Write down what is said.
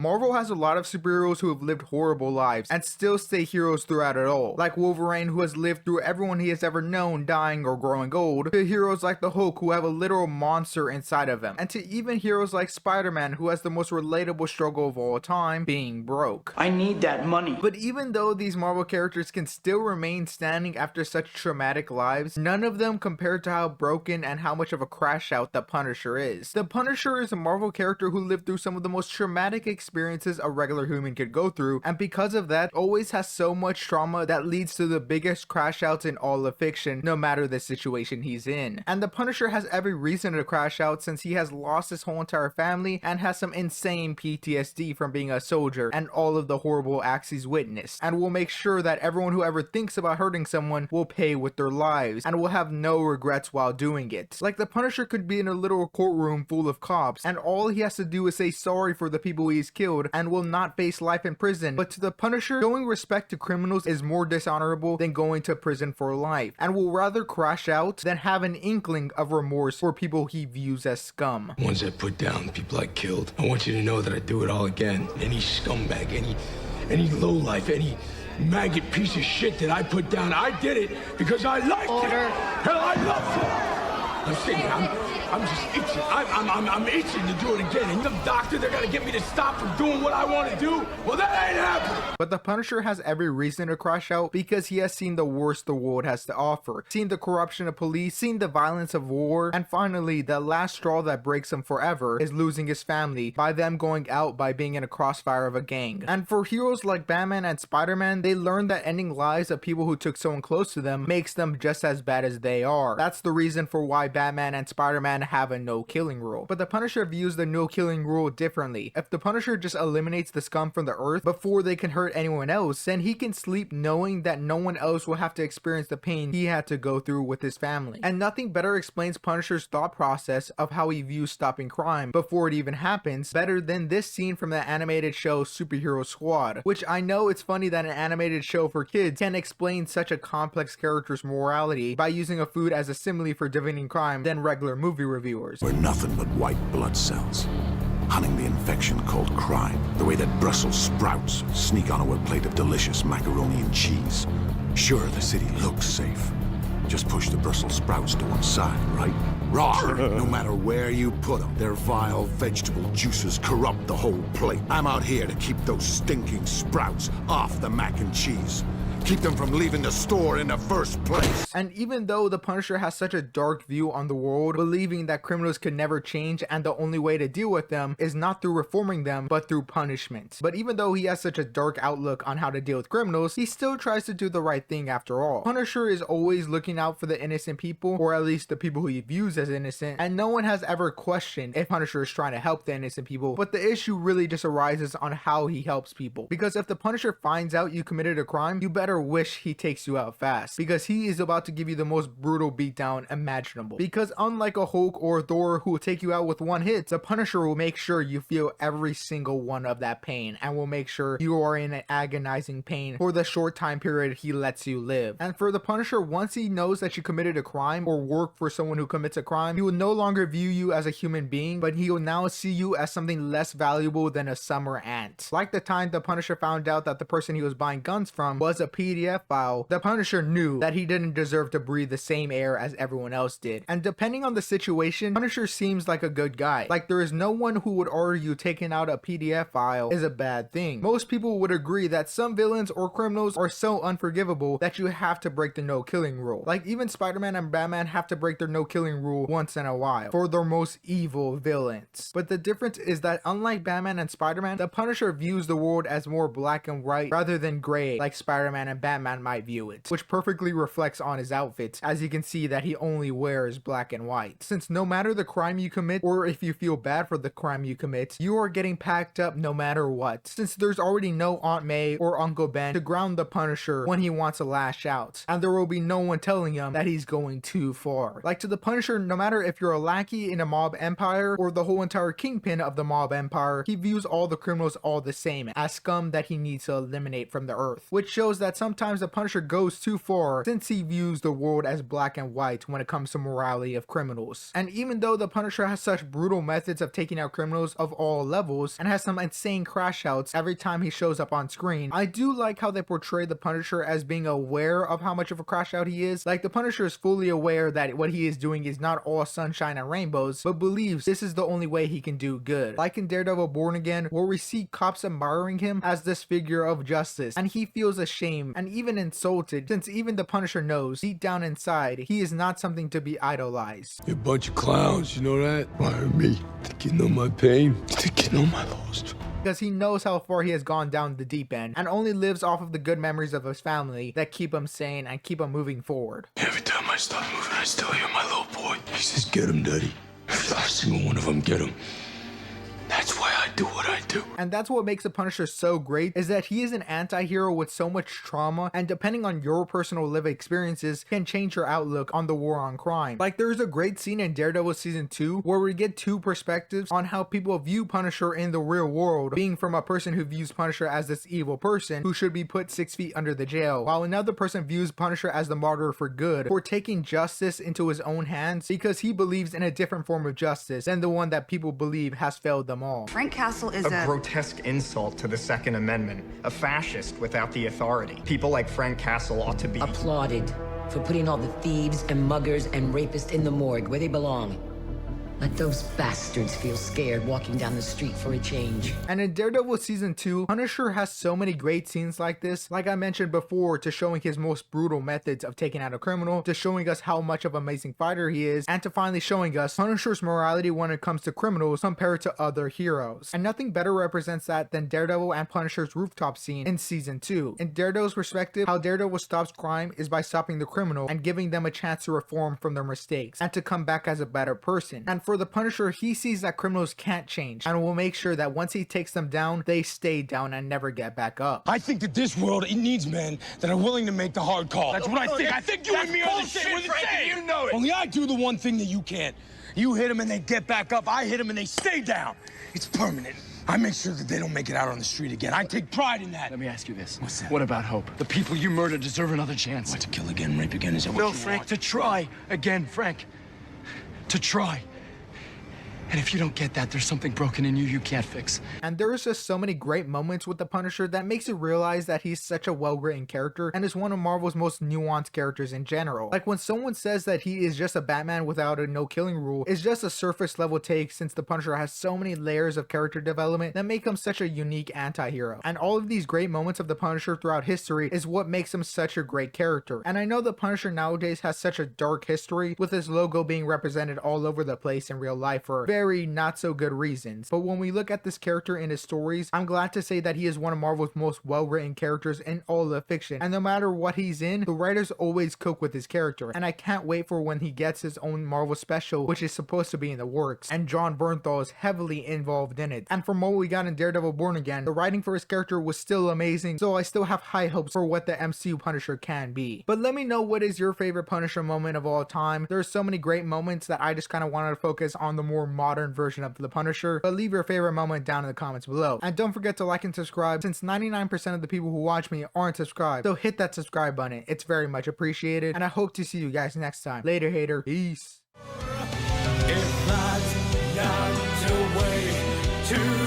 Marvel has a lot of superheroes who have lived horrible lives and still stay heroes throughout it all, like Wolverine, who has lived through everyone he has ever known dying or growing old, to heroes like the Hulk who have a literal monster inside of him, and to even heroes like Spider-Man, who has the most relatable struggle of all time, being broke. I need that money. But even though these Marvel characters can still remain standing after such traumatic lives, none of them compared to how broken and how much of a crash out the Punisher is. The Punisher is a Marvel character who lived through some of the most traumatic experiences a regular human could go through, and because of that, always has so much trauma that leads to the biggest crash outs in all of fiction, no matter the situation he's in. And the Punisher has every reason to crash out since he has lost his whole entire family and has some insane PTSD from being a soldier and all of the horrible acts he's witnessed, and will make sure that everyone who ever thinks about hurting someone will pay with their lives and will have no regrets while doing it. Like, the Punisher could be in a little courtroom full of cops and all he has to do is say sorry for the people he's killed and will not face life in prison. But to the Punisher, showing respect to criminals is more dishonorable than going to prison for life, and will rather crash out than have an inkling of remorse for people he views as scum. The ones I put down, the people I killed, I want you to know that I'd do it all again. Any scumbag, any lowlife, any maggot piece of shit that I put down, I did it because I liked it. Hell, I loved it. I'm saying, I'm just itching. I'm itching to do it again. And the doctor, they're gonna get me to stop from doing what I want to do? Well, that ain't happening. But the Punisher has every reason to crash out because he has seen the worst the world has to offer, seen the corruption of police, seen the violence of war, and finally, the last straw that breaks him forever is losing his family by them going out by being in a crossfire of a gang. And for heroes like Batman and Spider-Man, they learn that ending lives of people who took someone close to them makes them just as bad as they are. That's the reason for why Batman and Spider-Man have a no-killing rule. But the Punisher views the no-killing rule differently. If the Punisher just eliminates the scum from the earth before they can hurt anyone else, then he can sleep knowing that no one else will have to experience the pain he had to go through with his family. And nothing better explains Punisher's thought process of how he views stopping crime before it even happens better than this scene from the animated show Superhero Squad, which I know it's funny that an animated show for kids can explain such a complex character's morality by using a food as a simile for defeating crime than regular movie reviewers. We're nothing but white blood cells, hunting the infection called crime, the way that Brussels sprouts sneak onto a plate of delicious macaroni and cheese. Sure, the city looks safe. Just push the Brussels sprouts to one side, right? Raw. No matter where you put them, their vile vegetable juices corrupt the whole plate. I'm out here to keep those stinking sprouts off the mac and cheese. Keep them from leaving the store in the first place. And even though the Punisher has such a dark view on the world, believing that criminals could never change and the only way to deal with them is not through reforming them, but through punishment. But even though he has such a dark outlook on how to deal with criminals, he still tries to do the right thing after all. Punisher is always looking out for the innocent people, or at least the people who he views as innocent, and no one has ever questioned if Punisher is trying to help the innocent people, but the issue really just arises on how he helps people. Because if the Punisher finds out you committed a crime, you better wish he takes you out fast, because he is about to give you the most brutal beatdown imaginable. Because unlike a Hulk or Thor who will take you out with one hit, the Punisher will make sure you feel every single one of that pain and will make sure you are in an agonizing pain for the short time period he lets you live. And for the Punisher, once he knows that you committed a crime or work for someone who commits a crime, he will no longer view you as a human being, but he will now see you as something less valuable than a summer ant. Like the time the Punisher found out that the person he was buying guns from was a PDF file, the Punisher knew that he didn't deserve to breathe the same air as everyone else did. And depending on the situation, Punisher seems like a good guy. Like, there is no one who would argue taking out a PDF file is a bad thing. Most people would agree that some villains or criminals are so unforgivable that you have to break the no-killing rule. Like, even Spider-Man and Batman have to break their no-killing rule once in a while for their most evil villains. But the difference is that unlike Batman and Spider-Man, the Punisher views the world as more black and white rather than gray like Spider-Man and Batman might view it, which perfectly reflects on his outfits, as you can see that he only wears black and white. Since no matter the crime you commit, or if you feel bad for the crime you commit, you are getting packed up no matter what, since there's already no Aunt May or Uncle Ben to ground the Punisher when he wants to lash out, and there will be no one telling him that he's going too far. Like, to the Punisher, no matter if you're a lackey in a mob empire or the whole entire kingpin of the mob empire, he views all the criminals all the same, as scum that he needs to eliminate from the earth, which shows that sometimes the Punisher goes too far since he views the world as black and white when it comes to morality of criminals. And even though the Punisher has such brutal methods of taking out criminals of all levels and has some insane crash outs every time he shows up on screen, I do like how they portray the Punisher as being aware of how much of a crash out he is. Like, the Punisher is fully aware that what he is doing is not all sunshine and rainbows, but believes this is the only way he can do good. Like in Daredevil Born Again, where we see cops admiring him as this figure of justice, and he feels ashamed and even insulted, since even the Punisher knows deep down inside he is not something to be idolized. You're a bunch of clowns, you know that? Why me? Think you know my pain? Think you know my loss? Because he knows how far he has gone down the deep end and only lives off of the good memories of his family that keep him sane and keep him moving forward. Every time I start moving, I still hear my little boy. He says, "Get him, Daddy." Every single one of them, get him. That's why I do what I do. And that's what makes the Punisher so great, is that he is an anti-hero with so much trauma, and depending on your personal lived experiences can change your outlook on the war on crime. Like, there's a great scene in Daredevil season 2 where we get two perspectives on how people view Punisher in the real world, being from a person who views Punisher as this evil person who should be put 6 feet under the jail, while another person views Punisher as the martyr for good, for taking justice into his own hands because he believes in a different form of justice than the one that people believe has failed them all. Frank Castle is a grotesque insult to the Second Amendment, a fascist without the authority. People like Frank Castle ought to be applauded for putting all the thieves and muggers and rapists in the morgue where they belong. Let those bastards feel scared walking down the street for a change. And in Daredevil season 2, Punisher has so many great scenes like this, like I mentioned before, to showing his most brutal methods of taking out a criminal, to showing us how much of an amazing fighter he is, and to finally showing us Punisher's morality when it comes to criminals compared to other heroes. And nothing better represents that than Daredevil and Punisher's rooftop scene in season 2. In Daredevil's perspective, how Daredevil stops crime is by stopping the criminal and giving them a chance to reform from their mistakes and to come back as a better person. And for the Punisher, he sees that criminals can't change and will make sure that once he takes them down, they stay down and never get back up. I think that this world, it needs men that are willing to make the hard call. That's what I think. I think you and me are the same. We're the same. You know it. Only I do the one thing that you can't. You hit them and they get back up. I hit them and they stay down. It's permanent. I make sure that they don't make it out on the street again. I take pride in that. Let me ask you this. What's that? What about hope? The people you murdered deserve another chance. What, to kill again, rape again? Is that what No, you Frank, want? to try again, Frank. To try. And if you don't get that, there's something broken in you can't fix. And there's just so many great moments with the Punisher that makes you realize that he's such a well-written character and is one of Marvel's most nuanced characters in general. Like when someone says that he is just a Batman without a no-killing rule, it's just a surface level take, since the Punisher has so many layers of character development that make him such a unique anti-hero. And all of these great moments of the Punisher throughout history is what makes him such a great character. And I know the Punisher nowadays has such a dark history, with his logo being represented all over the place in real life for very not so good reasons. But when we look at this character in his stories, I'm glad to say that he is one of Marvel's most well-written characters in all of fiction. And no matter what he's in, the writers always cook with his character. And I can't wait for when he gets his own Marvel special, which is supposed to be in the works. And Jon Bernthal is heavily involved in it. And from what we got in Daredevil Born Again, the writing for his character was still amazing, so I still have high hopes for what the MCU Punisher can be. But let me know, what is your favorite Punisher moment of all time? There's so many great moments that I just kind of wanted to focus on the more modern version of the Punisher, but leave your favorite moment down in the comments below. And don't forget to like and subscribe, since 99% of the people who watch me aren't subscribed, so hit that subscribe button. It's very much appreciated, and I hope to see you guys next time. Later, hater. Peace. If that's not the way to